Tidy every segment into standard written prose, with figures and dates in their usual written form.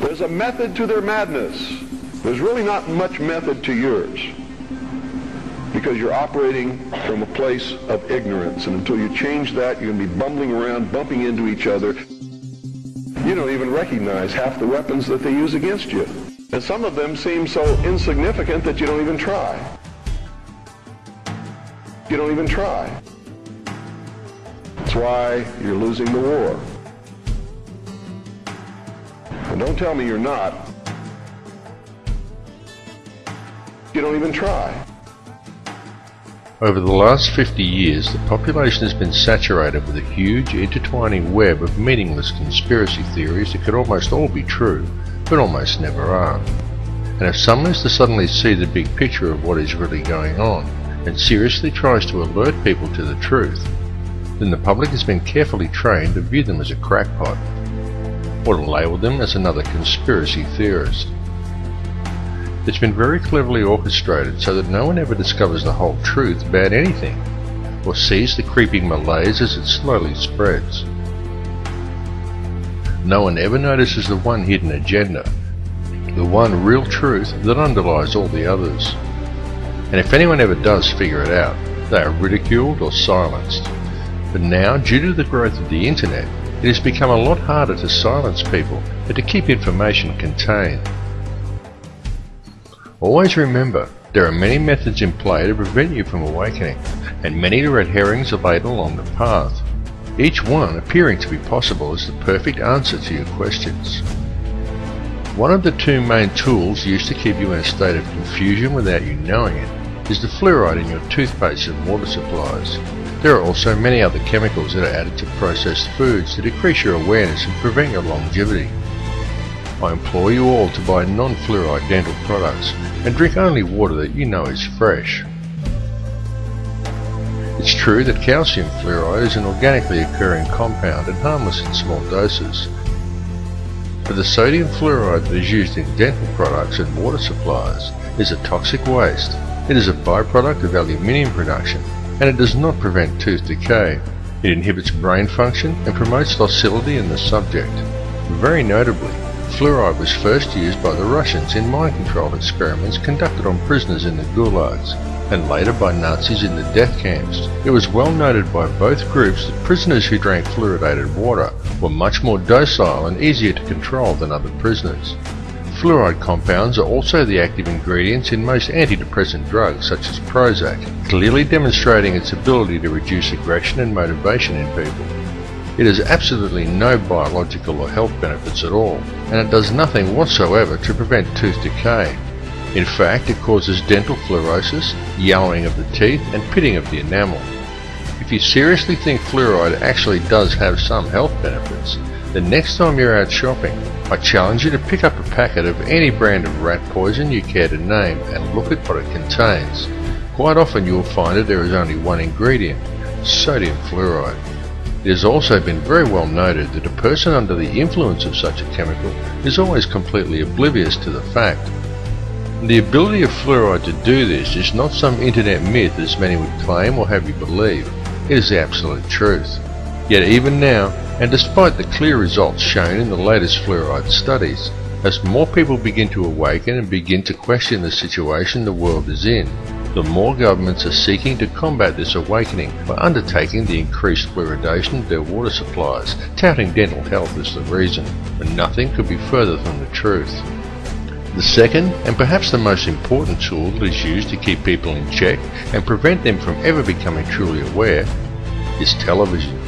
There's a method to their madness. There's really not much method to yours, because you're operating from a place of ignorance, and until you change that, you're going to be bumbling around, bumping into each other. You don't even recognize half the weapons that they use against you. And some of them seem so insignificant that you don't even try. You don't even try. That's why you're losing the war. And don't tell me you're not. You don't even try. Over the last 50 years, the population has been saturated with a huge intertwining web of meaningless conspiracy theories that could almost all be true, but almost never are. And if someone is to suddenly see the big picture of what is really going on, and seriously tries to alert people to the truth, then the public has been carefully trained to view them as a crackpot, or to label them as another conspiracy theorist. It's been very cleverly orchestrated so that no one ever discovers the whole truth about anything, or sees the creeping malaise as it slowly spreads. No one ever notices the one hidden agenda, the one real truth that underlies all the others. And if anyone ever does figure it out, they are ridiculed or silenced. But now, due to the growth of the internet, it has become a lot harder to silence people and to keep information contained. Always remember, there are many methods in play to prevent you from awakening, and many red herrings are laid along the path, each one appearing to be possible as the perfect answer to your questions. One of the two main tools used to keep you in a state of confusion without you knowing it is the fluoride in your toothpaste and water supplies. There are also many other chemicals that are added to processed foods to decrease your awareness and prevent your longevity. I implore you all to buy non-fluoride dental products and drink only water that you know is fresh. It's true that calcium fluoride is an organically occurring compound and harmless in small doses. But the sodium fluoride that is used in dental products and water supplies is a toxic waste. It is a byproduct of aluminium production, and it does not prevent tooth decay. It inhibits brain function and promotes docility in the subject. Very notably, fluoride was first used by the Russians in mind control experiments conducted on prisoners in the gulags, and later by Nazis in the death camps. It was well noted by both groups that prisoners who drank fluoridated water were much more docile and easier to control than other prisoners. Fluoride compounds are also the active ingredients in most antidepressant drugs such as Prozac, clearly demonstrating its ability to reduce aggression and motivation in people. It has absolutely no biological or health benefits at all, and it does nothing whatsoever to prevent tooth decay. In fact, it causes dental fluorosis, yellowing of the teeth, and pitting of the enamel. If you seriously think fluoride actually does have some health benefits, then next time you're out shopping, I challenge you to pick up a packet of any brand of rat poison you care to name and look at what it contains. Quite often you will find that there is only one ingredient, sodium fluoride. It has also been very well noted that a person under the influence of such a chemical is always completely oblivious to the fact. The ability of fluoride to do this is not some internet myth as many would claim or have you believe. It is the absolute truth. Yet even now, and despite the clear results shown in the latest fluoride studies, as more people begin to awaken and begin to question the situation the world is in, the more governments are seeking to combat this awakening by undertaking the increased fluoridation of their water supplies, touting dental health as the reason, when nothing could be further from the truth. The second, and perhaps the most important tool that is used to keep people in check and prevent them from ever becoming truly aware, is television.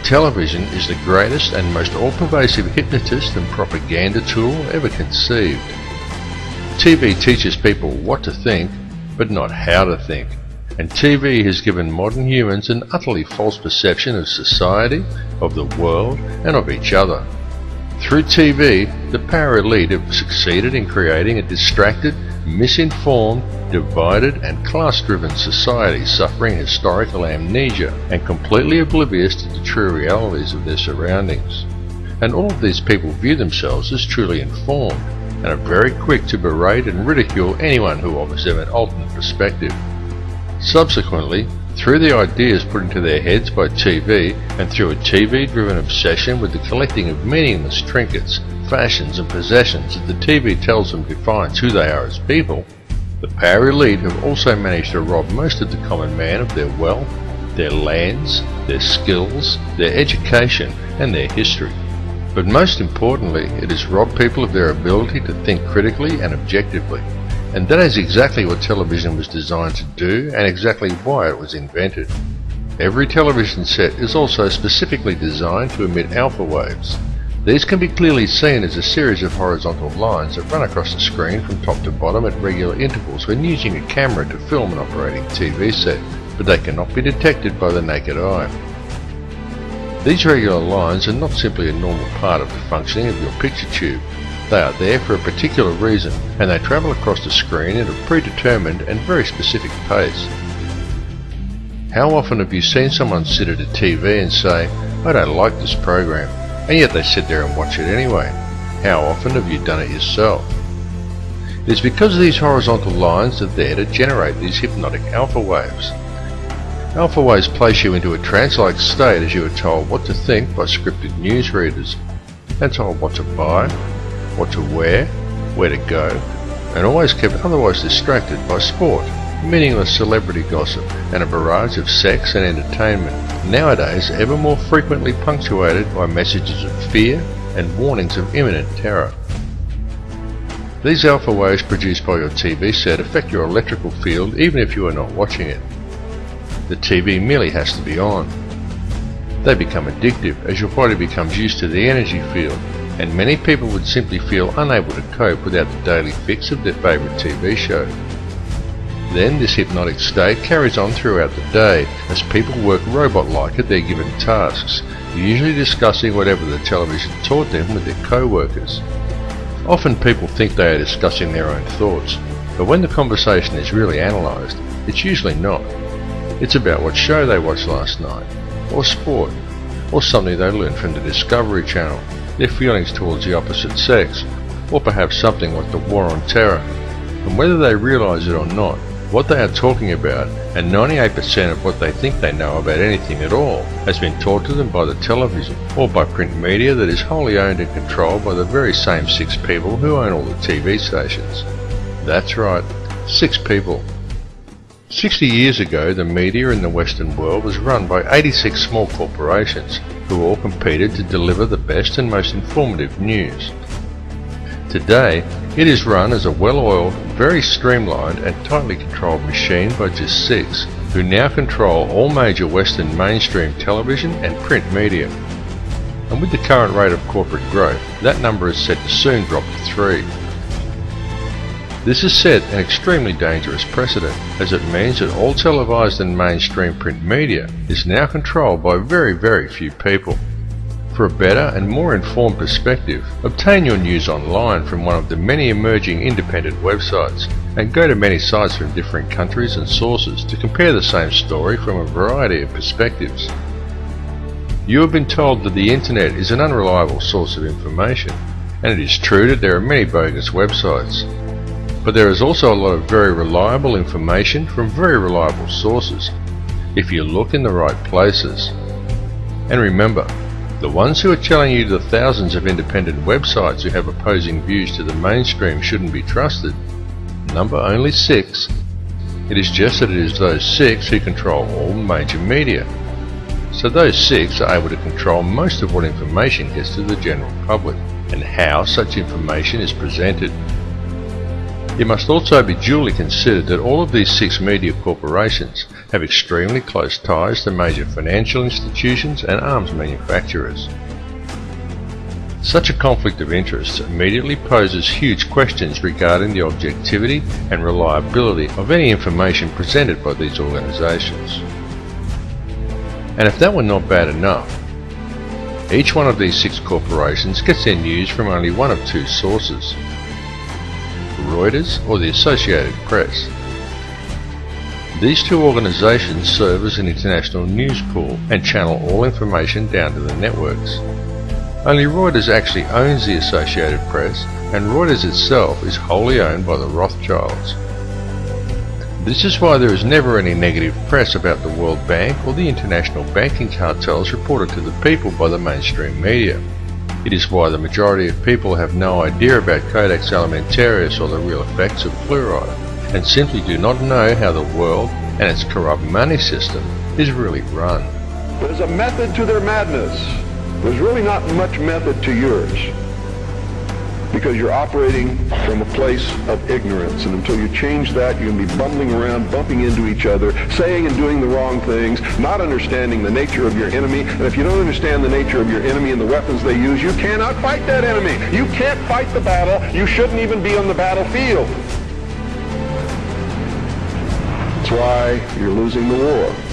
Television is the greatest and most all-pervasive hypnotist and propaganda tool ever conceived. TV teaches people what to think, but not how to think, and TV has given modern humans an utterly false perception of society, of the world, and of each other. Through TV, the power elite have succeeded in creating a distracted, misinformed, divided and class-driven society suffering historical amnesia and completely oblivious to the true realities of their surroundings. And all of these people view themselves as truly informed and are very quick to berate and ridicule anyone who offers them an alternate perspective. Subsequently, through the ideas put into their heads by TV and through a TV-driven obsession with the collecting of meaningless trinkets, fashions and possessions that the TV tells them defines who they are as people, the power elite have also managed to rob most of the common man of their wealth, their lands, their skills, their education and their history. But most importantly, it has robbed people of their ability to think critically and objectively. And that is exactly what television was designed to do and exactly why it was invented. Every television set is also specifically designed to emit alpha waves. These can be clearly seen as a series of horizontal lines that run across the screen from top to bottom at regular intervals when using a camera to film an operating TV set, but they cannot be detected by the naked eye. These regular lines are not simply a normal part of the functioning of your picture tube. They are there for a particular reason, and they travel across the screen at a predetermined and very specific pace. How often have you seen someone sit at a TV and say, "I don't like this program," and yet they sit there and watch it anyway? How often have you done it yourself? It is because these horizontal lines are there to generate these hypnotic alpha waves. Alpha waves place you into a trance-like state as you are told what to think by scripted newsreaders, and told what to buy, what to wear, where to go, and always kept otherwise distracted by sport, meaningless celebrity gossip, and a barrage of sex and entertainment, nowadays ever more frequently punctuated by messages of fear and warnings of imminent terror. These alpha waves produced by your TV set affect your electrical field even if you are not watching it. The TV merely has to be on. They become addictive as your body becomes used to the energy field, and many people would simply feel unable to cope without the daily fix of their favourite TV show. Then this hypnotic state carries on throughout the day as people work robot-like at their given tasks, usually discussing whatever the television taught them with their co-workers. Often people think they are discussing their own thoughts, but when the conversation is really analysed, it's usually not. It's about what show they watched last night, or sport, or something they learned from the Discovery Channel, their feelings towards the opposite sex, or perhaps something like the War on Terror. And whether they realise it or not, what they are talking about, and 98% of what they think they know about anything at all, has been taught to them by the television, or by print media that is wholly owned and controlled by the very same 6 people who own all the TV stations. That's right, 6 people. 60 years ago, the media in the Western world was run by 86 small corporations, who all competed to deliver the best and most informative news. Today, it is run as a well-oiled, very streamlined and tightly controlled machine by just 6, who now control all major Western mainstream television and print media. And with the current rate of corporate growth, that number is set to soon drop to 3. This has set an extremely dangerous precedent, as it means that all televised and mainstream print media is now controlled by very, very few people. For a better and more informed perspective, obtain your news online from one of the many emerging independent websites, and go to many sites from different countries and sources to compare the same story from a variety of perspectives. You have been told that the internet is an unreliable source of information, and it is true that there are many bogus websites. But there is also a lot of very reliable information from very reliable sources, if you look in the right places. And remember, the ones who are telling you the thousands of independent websites who have opposing views to the mainstream shouldn't be trusted number only 6. It is just that it is those 6 who control all major media. So those 6 are able to control most of what information gets to the general public, and how such information is presented. It must also be duly considered that all of these 6 media corporations have extremely close ties to major financial institutions and arms manufacturers. Such a conflict of interests immediately poses huge questions regarding the objectivity and reliability of any information presented by these organizations. And if that were not bad enough, each one of these 6 corporations gets their news from only one of 2 sources: Reuters or the Associated Press. These 2 organizations serve as an international news pool and channel all information down to the networks. Only Reuters actually owns the Associated Press, and Reuters itself is wholly owned by the Rothschilds. This is why there is never any negative press about the World Bank or the international banking cartels reported to the people by the mainstream media. It is why the majority of people have no idea about Codex Alimentarius or the real effects of fluoride, and simply do not know how the world and its corrupt money system is really run. There's a method to their madness. There's really not much method to yours, because you're operating from a place of ignorance, and until you change that, you're going to be bumbling around, bumping into each other, saying and doing the wrong things, not understanding the nature of your enemy. And if you don't understand the nature of your enemy and the weapons they use, you cannot fight that enemy. You can't fight the battle. You shouldn't even be on the battlefield. That's why you're losing the war.